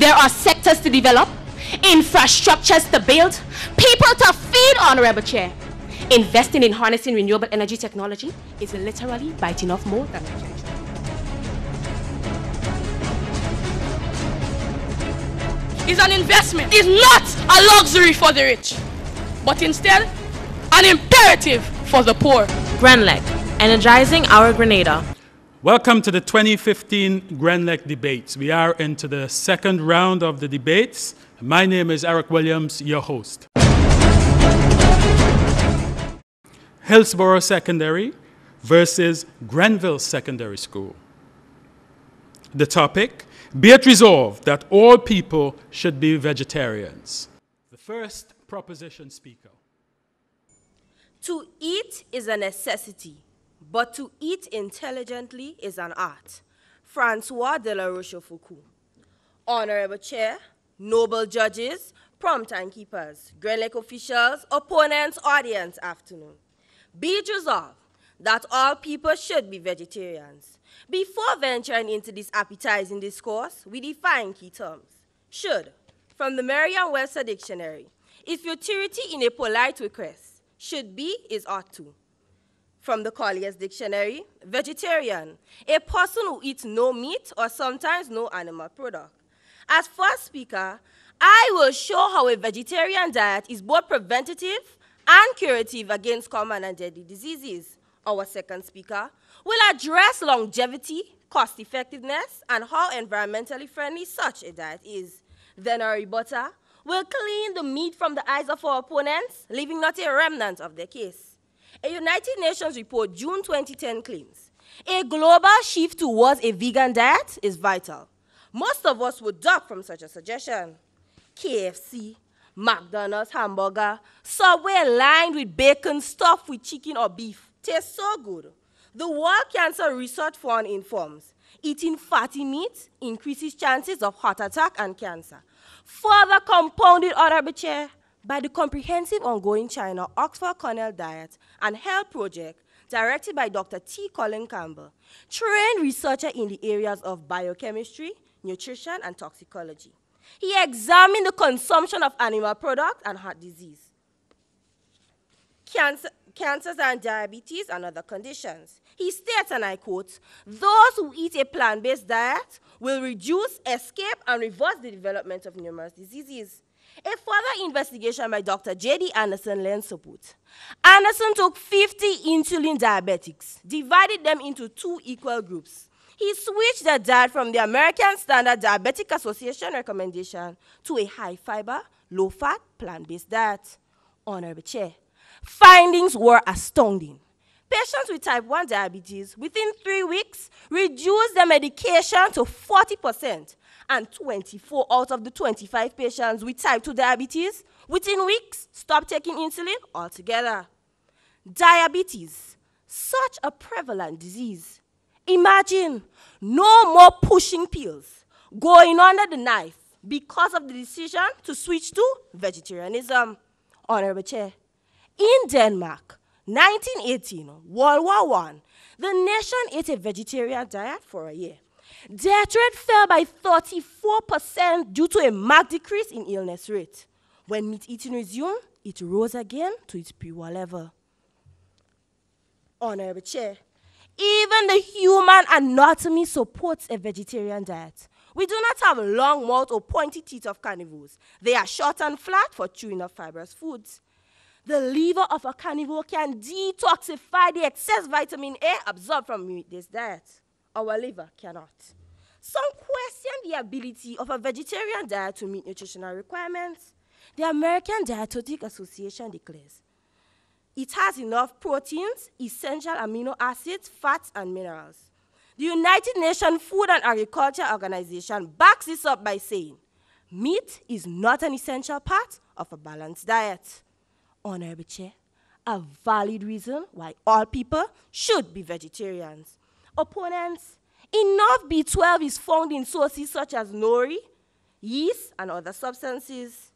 There are sectors to develop, infrastructures to build, people to feed, Honorable Chair. Investing in harnessing renewable energy technology is literally biting off more than a judge. It's an investment. It's not a luxury for the rich, but instead an imperative for the poor. Grenlec, energizing our Grenada. Welcome to the 2015 Grenlec debates. We are into the second round of the debates. My name is Eric Williams, your host. Hillsborough Secondary versus Grenville Secondary School. The topic, be it resolved that all people should be vegetarians. The first proposition speaker. To eat is a necessity, but to eat intelligently is an art. Francois de la Rochefoucauld. Honorable Chair, noble judges, prompt timekeepers, Grenlec officials, opponents, audience, afternoon. Be it resolved that all people should be vegetarians. Before venturing into this appetizing discourse, we define key terms. Should, from the Merriam-Webster Dictionary, is futurity in a polite request. Should be is ought to. From the Collier's Dictionary, vegetarian, a person who eats no meat or sometimes no animal product. As first speaker, I will show how a vegetarian diet is both preventative and curative against common and deadly diseases. Our second speaker will address longevity, cost-effectiveness, and how environmentally friendly such a diet is. Then our rebutter will clean the meat from the eyes of our opponents, leaving not a remnant of their case. A United Nations report, June 2010, claims a global shift towards a vegan diet is vital. Most of us would duck from such a suggestion. KFC, McDonald's hamburger, Subway lined with bacon stuffed with chicken or beef tastes so good. The World Cancer Research Fund informs eating fatty meat increases chances of heart attack and cancer. Further compounded, Honorable Chair, by the comprehensive ongoing China Oxford Cornell Diet and Health Project directed by Dr. T. Colin Campbell, trained researcher in the areas of biochemistry, nutrition, and toxicology. He examined the consumption of animal products and heart disease, cancers and diabetes and other conditions. He states, and I quote, those who eat a plant-based diet will reduce, escape, and reverse the development of numerous diseases. A further investigation by Dr. J.D. Anderson lends support. Anderson took 50 insulin diabetics, divided them into two equal groups. He switched their diet from the American Standard Diabetic Association recommendation to a high-fiber, low-fat, plant-based diet. Honorable Chair, findings were astounding. Patients with type 1 diabetes, within 3 weeks, reduced their medication to 40%, and 24 out of the 25 patients with type 2 diabetes, within weeks, stopped taking insulin altogether. Diabetes, such a prevalent disease. Imagine no more pushing pills, going under the knife because of the decision to switch to vegetarianism. Honorable Chair, in Denmark, 1918, World War I, the nation ate a vegetarian diet for a year. Death rate fell by 34% due to a marked decrease in illness rate. When meat eating resumed, it rose again to its pre-war level. Honorable Chair, even the human anatomy supports a vegetarian diet. We do not have long mouth or pointy teeth of carnivores. They are short and flat for chewing up fibrous foods. The liver of a carnivore can detoxify the excess vitamin A absorbed from meat-based diet. Our liver cannot. Some question the ability of a vegetarian diet to meet nutritional requirements. The American Dietetic Association declares it has enough proteins, essential amino acids, fats, and minerals. The United Nations Food and Agriculture Organization backs this up by saying meat is not an essential part of a balanced diet. Honorable Chair, a valid reason why all people should be vegetarians. Opponents, enough B12 is found in sources such as nori, yeast, and other substances.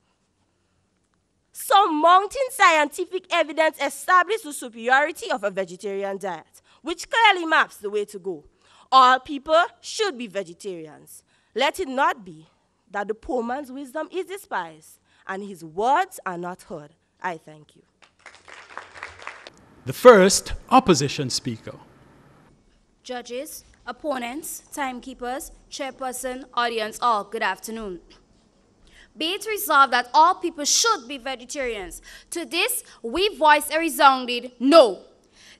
Some mounting scientific evidence establishes the superiority of a vegetarian diet, which clearly maps the way to go. All people should be vegetarians. Let it not be that the poor man's wisdom is despised, and his words are not heard. I thank you. The first opposition speaker. Judges, opponents, timekeepers, chairperson, audience, all, good afternoon. Be it resolved that all people should be vegetarians. To this, we voice a resounding no.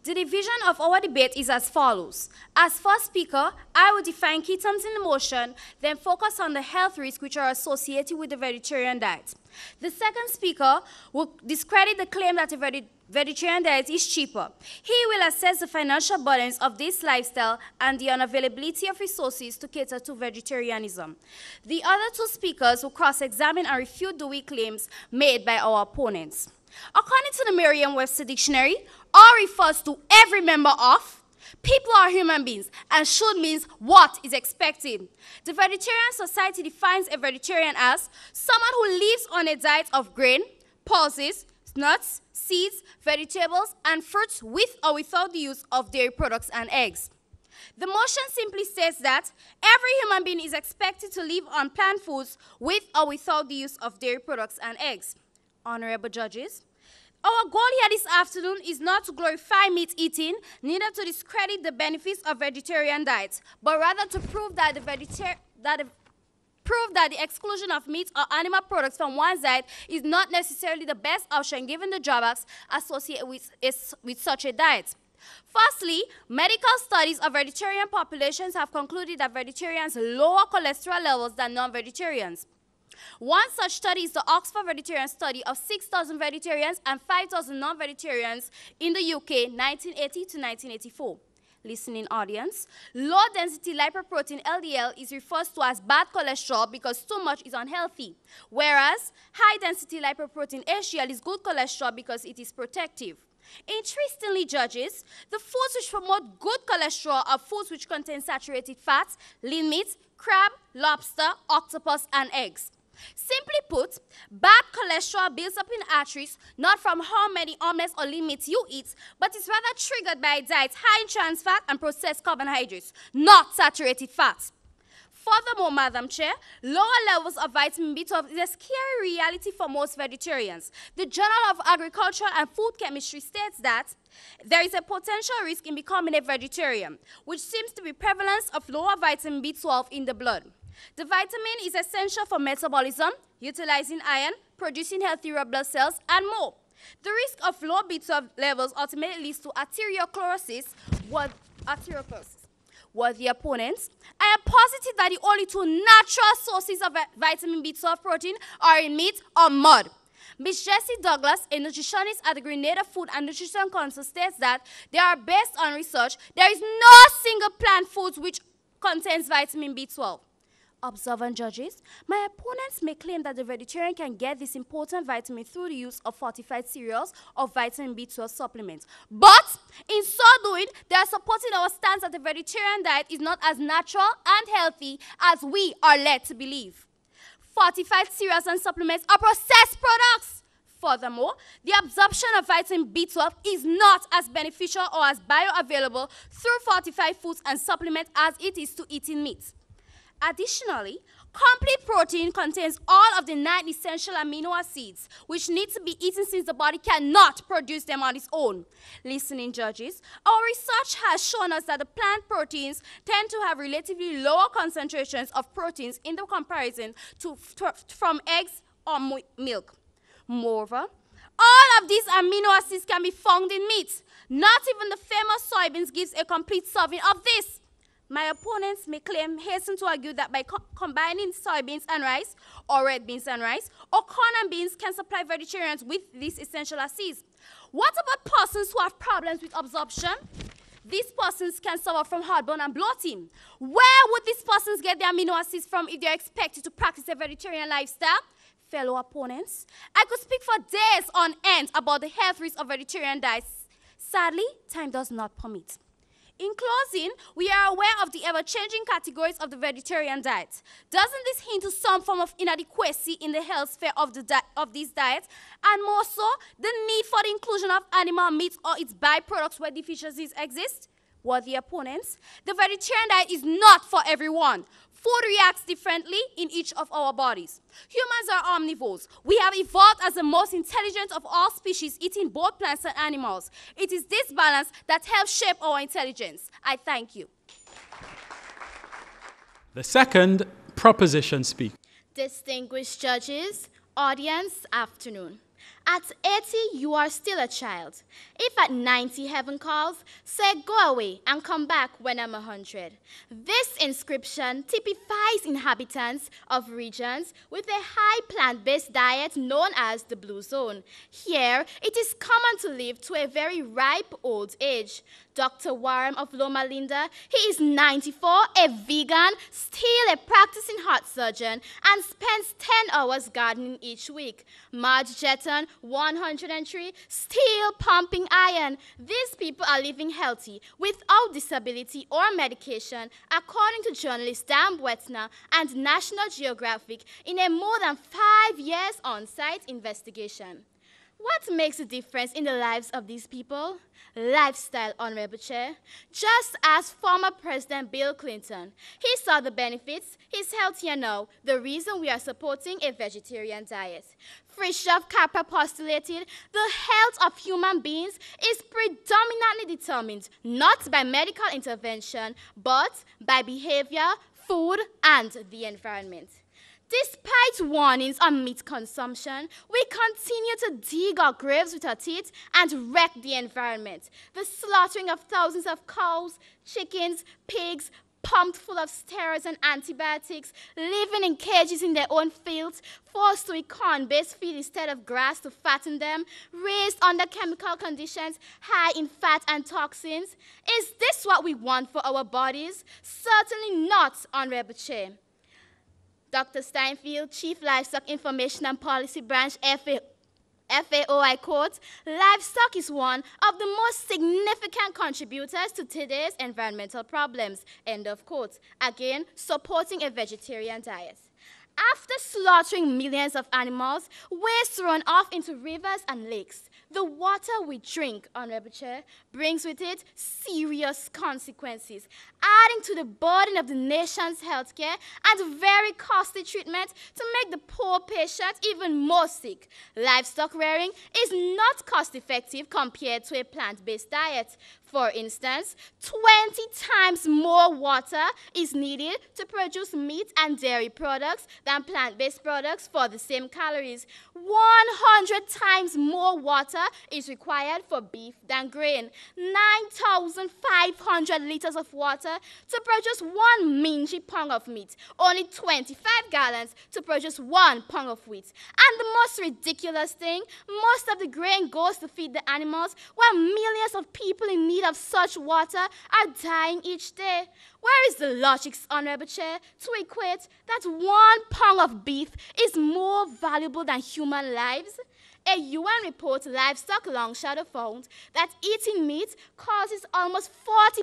The division of our debate is as follows. As first speaker, I will define key terms in the motion, then focus on the health risks which are associated with the vegetarian diet. The second speaker will discredit the claim that a vegetarian diet is cheaper. He will assess the financial burdens of this lifestyle and the unavailability of resources to cater to vegetarianism. The other two speakers will cross-examine and refute the weak claims made by our opponents. According to the Merriam-Webster Dictionary, all refers to every member of. People are human beings, and should means what is expected. The Vegetarian Society defines a vegetarian as someone who lives on a diet of grain, pulses, nuts, seeds, vegetables, and fruits with or without the use of dairy products and eggs. The motion simply says that every human being is expected to live on plant foods with or without the use of dairy products and eggs. Honorable judges, our goal here this afternoon is not to glorify meat eating, neither to discredit the benefits of vegetarian diets, but rather to prove that the exclusion of meat or animal products from one's diet is not necessarily the best option given the drawbacks associated with such a diet. Firstly, medical studies of vegetarian populations have concluded that vegetarians lower cholesterol levels than non-vegetarians. One such study is the Oxford Vegetarian Study of 6,000 vegetarians and 5,000 non-vegetarians in the UK, 1980 to 1984. Listening audience, low-density lipoprotein LDL is referred to as bad cholesterol because too much is unhealthy, whereas high-density lipoprotein HDL is good cholesterol because it is protective. Interestingly, judges, the foods which promote good cholesterol are foods which contain saturated fats, lean meat, crab, lobster, octopus, and eggs. Simply put, bad cholesterol builds up in arteries not from how many omelets or lean meat you eat, but is rather triggered by a diet high in trans fat and processed carbohydrates, not saturated fats. Furthermore, Madam Chair, lower levels of vitamin B12 is a scary reality for most vegetarians. The Journal of Agriculture and Food Chemistry states that there is a potential risk in becoming a vegetarian, which seems to be prevalence of lower vitamin B12 in the blood. The vitamin is essential for metabolism, utilizing iron, producing healthy red blood cells, and more. The risk of low B12 levels ultimately leads to arteriosclerosis. With the opponents, I am positive that the only two natural sources of vitamin B12 protein are in meat or mud. Ms. Jessie Douglas, a nutritionist at the Grenada Food and Nutrition Council, states that they are based on research. There is no single plant food which contains vitamin B12. Observant judges, my opponents may claim that the vegetarian can get this important vitamin through the use of fortified cereals or vitamin B12 supplements. But in so doing, they are supporting our stance that the vegetarian diet is not as natural and healthy as we are led to believe. Fortified cereals and supplements are processed products. Furthermore, the absorption of vitamin B12 is not as beneficial or as bioavailable through fortified foods and supplements as it is to eating meat. Additionally, complete protein contains all of the 9 essential amino acids, which need to be eaten since the body cannot produce them on its own. Listening judges, our research has shown us that the plant proteins tend to have relatively lower concentrations of proteins in the comparison from eggs or milk. Moreover, all of these amino acids can be found in meat. Not even the famous soybeans gives a complete serving of this. My opponents may hasten to argue that by combining soybeans and rice, or red beans and rice, or corn and beans can supply vegetarians with these essential acids. What about persons who have problems with absorption? These persons can suffer from heartburn and bloating. Where would these persons get the amino acids from if they are expected to practice a vegetarian lifestyle? Fellow opponents, I could speak for days on end about the health risks of vegetarian diets. Sadly, time does not permit. In closing, we are aware of the ever-changing categories of the vegetarian diet. Doesn't this hint to some form of inadequacy in the health sphere of these diets, and more so, the need for the inclusion of animal meat or its byproducts where deficiencies exist? Worthy opponents, the vegetarian diet is not for everyone. Food reacts differently in each of our bodies. Humans are omnivores. We have evolved as the most intelligent of all species, eating both plants and animals. It is this balance that helps shape our intelligence. I thank you. The second proposition speaker. Distinguished judges, audience, afternoon. At 80, you are still a child. If at 90 heaven calls, say go away and come back when I'm 100. This inscription typifies inhabitants of regions with a high plant-based diet known as the Blue Zone. Here, it is common to live to a very ripe old age. Dr. Warren of Loma Linda, he is 94, a vegan, still a practicing heart surgeon, and spends 10 hours gardening each week. Marge Jetton, 103, still pumping iron. These people are living healthy, without disability or medication, according to journalist Dan Wetner and National Geographic in a more than 5 years on-site investigation. What makes a difference in the lives of these people? Lifestyle, Honorable Chair. Just as former President Bill Clinton, he saw the benefits, he's healthier now, the reason we are supporting a vegetarian diet. Khrushchev Kappa postulated the health of human beings is predominantly determined not by medical intervention, but by behavior, food, and the environment. Despite warnings on meat consumption, we continue to dig our graves with our teeth and wreck the environment. The slaughtering of thousands of cows, chickens, pigs, pumped full of steroids and antibiotics, living in cages in their own fields, forced to eat corn-based feed instead of grass to fatten them, raised under chemical conditions high in fat and toxins. Is this what we want for our bodies? Certainly not, Honorable Chair. Dr. Steinfield, Chief Livestock Information and Policy Branch, FAO, I quote, livestock is one of the most significant contributors to today's environmental problems, end of quote. Again, supporting a vegetarian diet. After slaughtering millions of animals, waste run off into rivers and lakes. The water we drink, Honorable Chair, brings with it serious consequences, adding to the burden of the nation's healthcare and very costly treatment to make the poor patient even more sick. Livestock rearing is not cost-effective compared to a plant-based diet. For instance, 20 times more water is needed to produce meat and dairy products than plant-based products for the same calories. 100 times more water is required for beef than grain. 9,500 liters of water to produce 1 mingy pound of meat. Only 25 gallons to produce 1 pound of wheat. And the most ridiculous thing, most of the grain goes to feed the animals while millions of people in need of such water are dying each day. Where is the logic, Honorable Chair, to equate that 1 pound of beef is more valuable than human lives? A UN report, Livestock Long Shadow, found that eating meat causes almost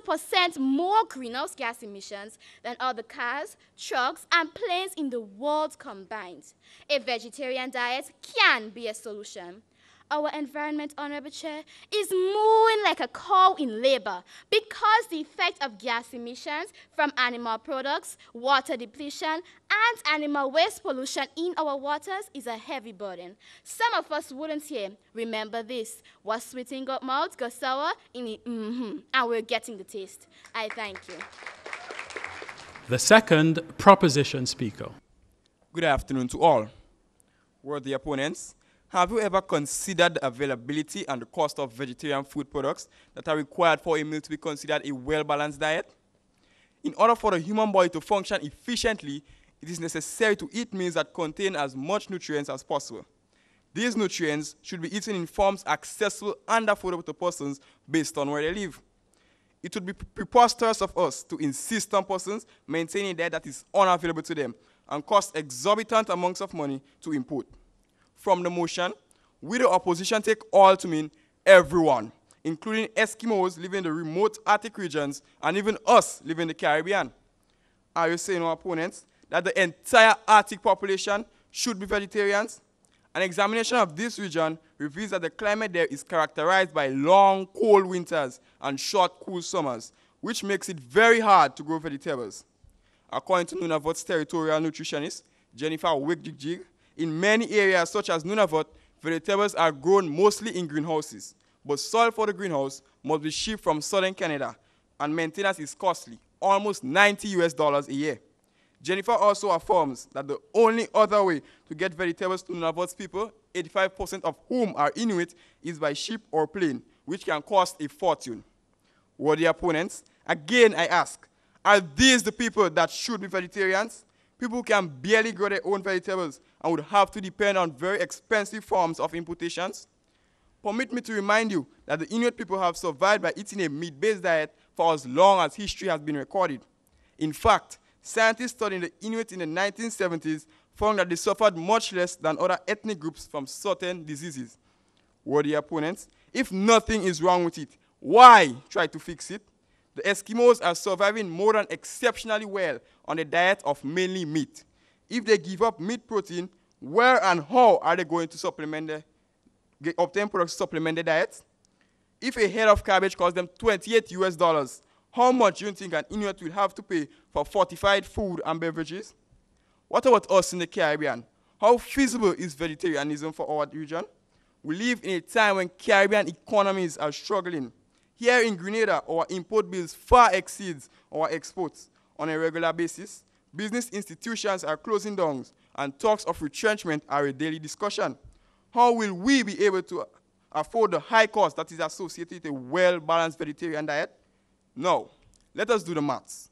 40% more greenhouse gas emissions than other cars, trucks, and planes in the world combined. A vegetarian diet can be a solution. Our environment, Honorable Chair, is mooing like a cow in labor because the effect of gas emissions from animal products, water depletion, and animal waste pollution in our waters is a heavy burden. Some of us wouldn't hear. Remember this, what's sweet in God's mouth goes sour in it, and we're getting the taste. I thank you. The second proposition speaker. Good afternoon to all. Worthy opponents, have you ever considered the availability and the cost of vegetarian food products that are required for a meal to be considered a well-balanced diet? In order for the human body to function efficiently, it is necessary to eat meals that contain as much nutrients as possible. These nutrients should be eaten in forms accessible and affordable to persons based on where they live. It would be preposterous of us to insist on persons maintaining a diet that is unavailable to them and cost exorbitant amounts of money to import. From the motion, we the opposition take all to mean everyone, including Eskimos living in the remote Arctic regions and even us living in the Caribbean. Are you saying, our opponents, that the entire Arctic population should be vegetarians? An examination of this region reveals that the climate there is characterized by long, cold winters and short, cool summers, which makes it very hard to grow vegetables. According to Nunavut's territorial nutritionist, Jennifer Wigjig, in many areas such as Nunavut, vegetables are grown mostly in greenhouses, but soil for the greenhouse must be shipped from southern Canada, and maintenance is costly, almost $90 a year. Jennifer also affirms that the only other way to get vegetables to Nunavut's people, 85% of whom are Inuit, is by ship or plane, which can cost a fortune. Worthy opponents, again I ask, are these the people that should be vegetarians? People who can barely grow their own vegetables and would have to depend on very expensive forms of importations? Permit me to remind you that the Inuit people have survived by eating a meat-based diet for as long as history has been recorded. In fact, scientists studying the Inuit in the 1970s found that they suffered much less than other ethnic groups from certain diseases. Worthy opponents, if nothing is wrong with it, why try to fix it? The Eskimos are surviving more than exceptionally well on a diet of mainly meat. If they give up meat protein, where and how are they going to obtain products to supplement their diet? If a head of cabbage costs them $28, how much do you think an Inuit will have to pay for fortified food and beverages? What about us in the Caribbean? How feasible is vegetarianism for our region? We live in a time when Caribbean economies are struggling. Here in Grenada, our import bills far exceeds our exports. On a regular basis, business institutions are closing down, and talks of retrenchment are a daily discussion. How will we be able to afford the high cost that is associated with a well-balanced vegetarian diet? Now, let us do the maths.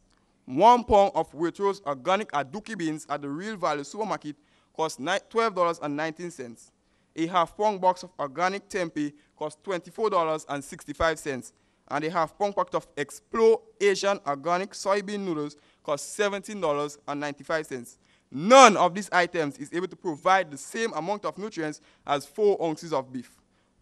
1 pound of Waitrose organic aduki beans at the Real Value supermarket costs $12.19. A half-pound box of organic tempeh costs $24.65, and a half-pound packet of Explore Asian organic soybean noodles costs $17.95. None of these items is able to provide the same amount of nutrients as 4 ounces of beef.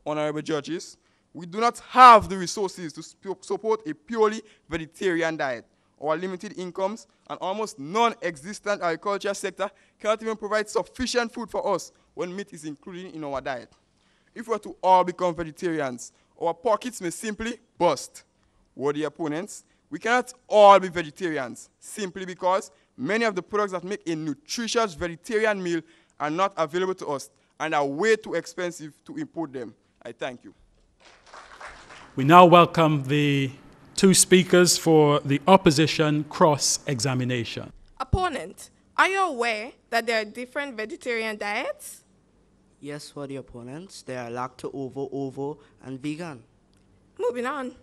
Honorable judges, we do not have the resources to support a purely vegetarian diet. Our limited incomes and almost non-existent agriculture sector cannot even provide sufficient food for us when meat is included in our diet. If we were to all become vegetarians, our pockets may simply burst. Worthy opponents, we cannot all be vegetarians simply because many of the products that make a nutritious vegetarian meal are not available to us and are way too expensive to import them. I thank you. We now welcome the 2 speakers for the opposition cross-examination. Opponent, are you aware that there are different vegetarian diets? Yes, for the opponents, there are lacto, ovo, and vegan. Moving on.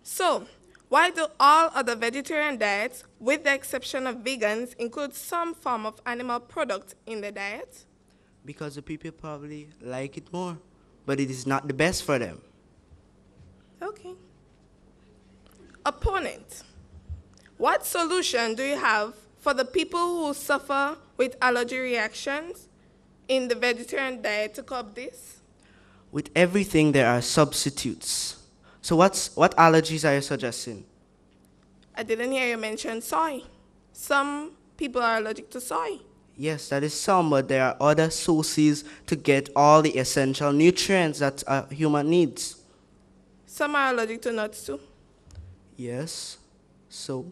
So, why do all other vegetarian diets, with the exception of vegans, include some form of animal product in the diet? Because the people probably like it more, but it is not the best for them. Okay. Opponent, what solution do you have for the people who suffer with allergy reactions in the vegetarian diet to curb this? With everything, there are substitutes. So what allergies are you suggesting? I didn't hear you mention soy. Some people are allergic to soy. Yes, that is some, but there are other sources to get all the essential nutrients that a human needs. Some are allergic to nuts too. Yes, so?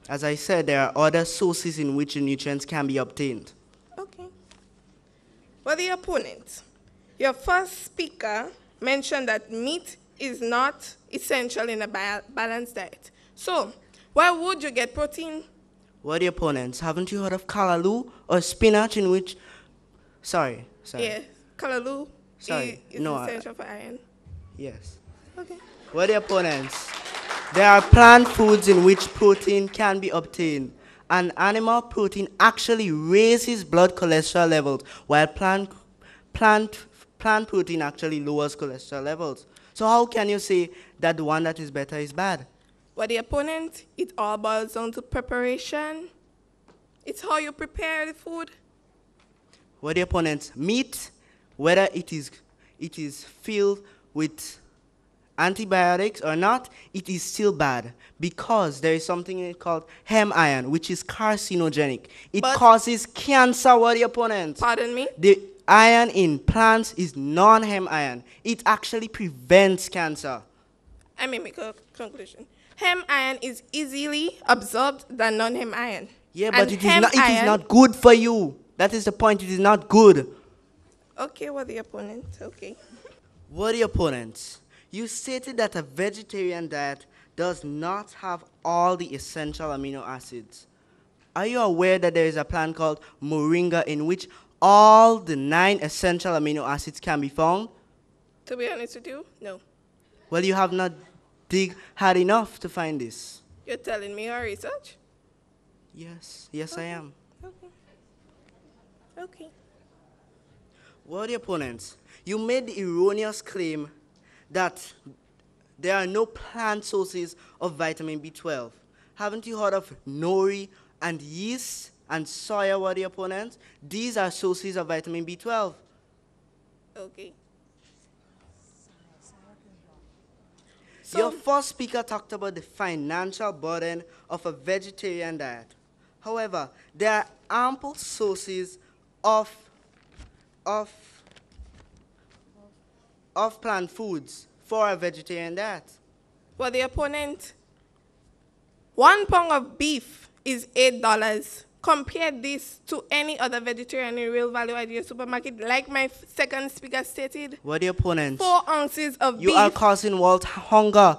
As I said, there are other sources in which the nutrients can be obtained. Okay. Well, the opponent, your first speaker mentioned that meat is not essential in a balanced diet. So, where would you get protein? Well, the opponents, haven't you heard of callaloo or spinach in which... Sorry. Yeah, callaloo is essential for iron. Yes. Okay. Well, the opponents, there are plant foods in which protein can be obtained, and animal protein actually raises blood cholesterol levels, while plant protein actually lowers cholesterol levels. So how can you say that the one that is better is bad? Well, the opponent, it all boils down to preparation. It's how you prepare the food. Well, the opponents, meat, whether it is filled with antibiotics or not, it is still bad because there is something in it called heme iron, which is carcinogenic. It causes cancer, what the opponents. Pardon me? The iron in plants is non-heme iron. It actually prevents cancer. I may make a conclusion. Heme iron is easily absorbed than non-heme iron. Yeah, but And it is heme not good for you. That is the point. It is not good. Okay, what the opponent? Okay. Worthy opponents, you stated that a vegetarian diet does not have all the essential amino acids. Are you aware that there is a plant called moringa in which all the 9 essential amino acids can be found? To be honest with you, no. Well, you have not dig hard enough to find this. You're telling me your research? Yes, yes, I am. Okay. Okay. Worthy opponents, you made the erroneous claim that there are no plant sources of vitamin B12. Haven't you heard of nori and yeast and soya, worthy opponents? These are sources of vitamin B12. Okay. Your first speaker talked about the financial burden of a vegetarian diet. However, there are ample sources of plant foods for a vegetarian diet. For the opponent, 1 pound of beef is $8. Compare this to any other vegetarian in real value at your supermarket, like my second speaker stated. What the opponent? 4 ounces of beef. You are causing world hunger.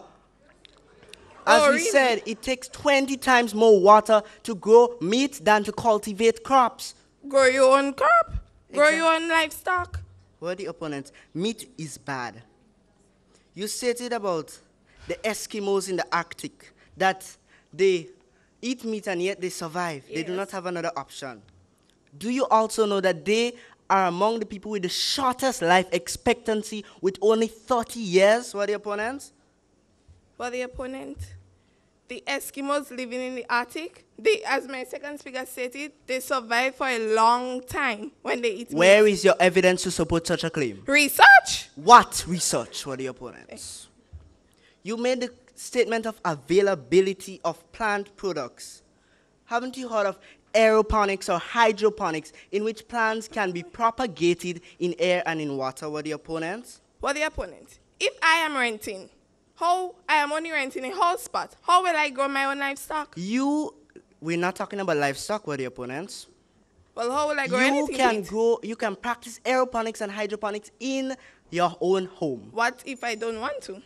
As we really? said, it takes 20 times more water to grow meat than to cultivate crops. Grow your own crop. Grow Exactly. your own livestock. What the opponent? Meat is bad. You stated about the Eskimos in the Arctic that they eat meat and yet they survive. Yes. They do not have another option. Do you also know that they are among the people with the shortest life expectancy with only 30 years? What the opponents? For the opponent, the Eskimos living in the Arctic, as my second speaker stated, they survive for a long time when they eat meat. Where is your evidence to support such a claim? Research. What research for the opponents? You made the statement of availability of plant products. Haven't you heard of aeroponics or hydroponics in which plants can be propagated in air and in water? What the opponents? For the opponent, if I am renting, I am only renting a whole spot, how will I grow my own livestock? We're not talking about livestock, what the opponents? Well, how will I grow anything? You can practice aeroponics and hydroponics in your own home. What if I don't want to?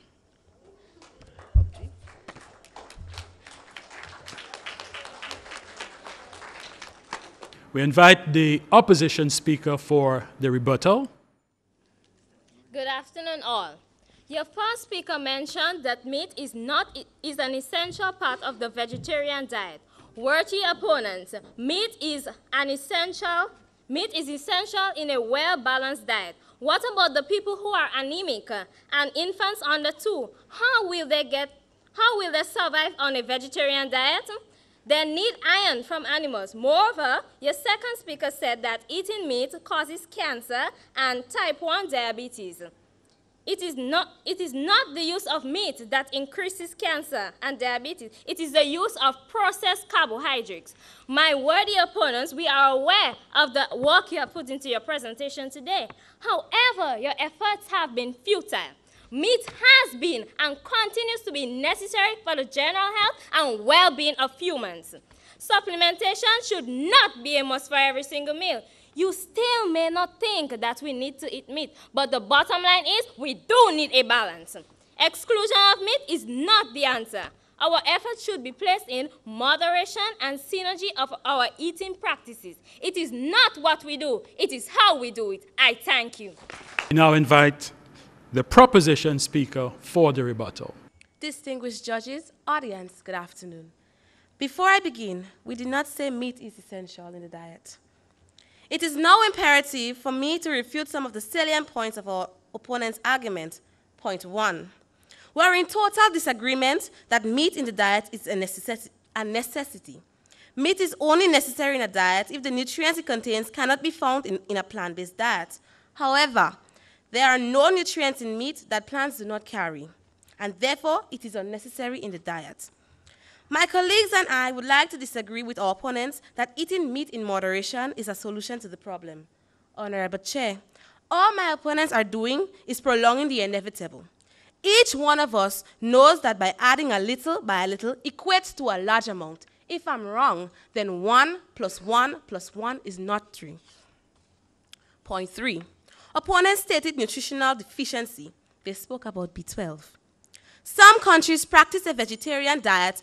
We invite the opposition speaker for the rebuttal. Good afternoon, all. Your first speaker mentioned that meat is an essential part of the vegetarian diet. Worthy opponents, meat is essential in a well-balanced diet. What about the people who are anemic and infants under 2? How will they survive on a vegetarian diet? They need iron from animals. Moreover, your second speaker said that eating meat causes cancer and type 1 diabetes. It is not the use of meat that increases cancer and diabetes. It is the use of processed carbohydrates. My worthy opponents, we are aware of the work you have put into your presentation today. However, your efforts have been futile. Meat has been and continues to be necessary for the general health and well-being of humans. Supplementation should not be a must for every single meal. You still may not think that we need to eat meat, but the bottom line is we do need a balance. Exclusion of meat is not the answer. Our efforts should be placed in moderation and synergy of our eating practices. It is not what we do, it is how we do it. I thank you. We now invite the proposition speaker for the rebuttal. Distinguished judges, audience, good afternoon. Before I begin, we did not say meat is essential in the diet. It is now imperative for me to refute some of the salient points of our opponent's argument. Point 1. We are in total disagreement that meat in the diet is a necessity. Meat is only necessary in a diet if the nutrients it contains cannot be found in a plant-based diet. However, there are no nutrients in meat that plants do not carry, and therefore it is unnecessary in the diet. My colleagues and I would like to disagree with our opponents that eating meat in moderation is a solution to the problem. Honorable Chair, all my opponents are doing is prolonging the inevitable. Each one of us knows that by adding a little by a little equates to a large amount. If I'm wrong, then 1 + 1 + 1 is not 3. Point 3. Opponents stated nutritional deficiency. They spoke about B12. Some countries practice a vegetarian diet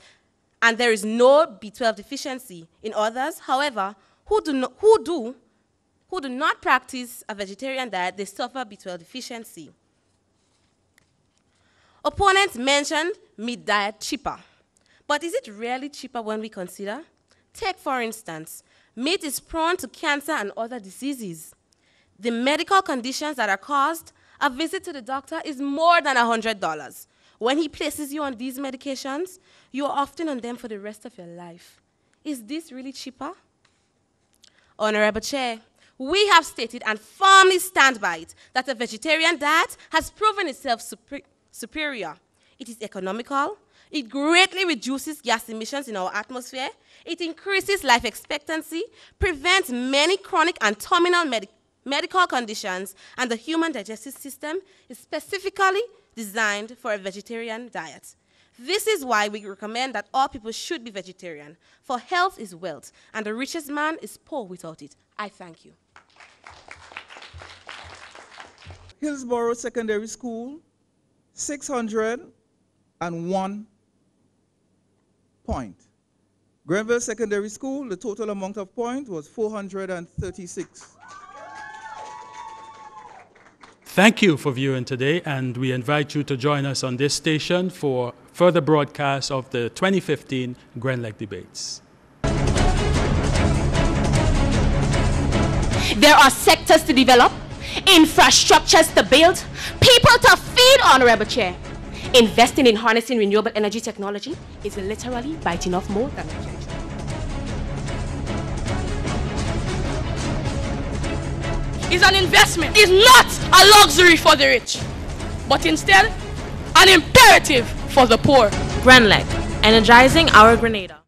and there is no B12 deficiency. In others, however, who do not practice a vegetarian diet, they suffer B12 deficiency. Opponents mentioned meat diet cheaper. But is it really cheaper when we consider? Take, for instance, meat is prone to cancer and other diseases. The medical conditions that are caused, a visit to the doctor is more than $100. When he places you on these medications, you are often on them for the rest of your life. Is this really cheaper? Honorable Chair, we have stated and firmly stand by it that a vegetarian diet has proven itself superior. It is economical. It greatly reduces gas emissions in our atmosphere. It increases life expectancy, prevents many chronic and terminal medical conditions, and the human digestive system is specifically designed for a vegetarian diet. This is why we recommend that all people should be vegetarian, for health is wealth, and the richest man is poor without it. I thank you. Hillsborough Secondary School, 601 point. Grenville Secondary School, the total amount of points was 436. Thank you for viewing today, and we invite you to join us on this station for further broadcasts of the 2015 Grenlec debates. There are sectors to develop, infrastructures to build, people to feed, Honorable Chair. Investing in harnessing renewable energy technology is literally biting off more than a can chew. It's an investment. It's not a luxury for the rich, but instead an imperative for the poor. Grenlec, energizing our Grenada.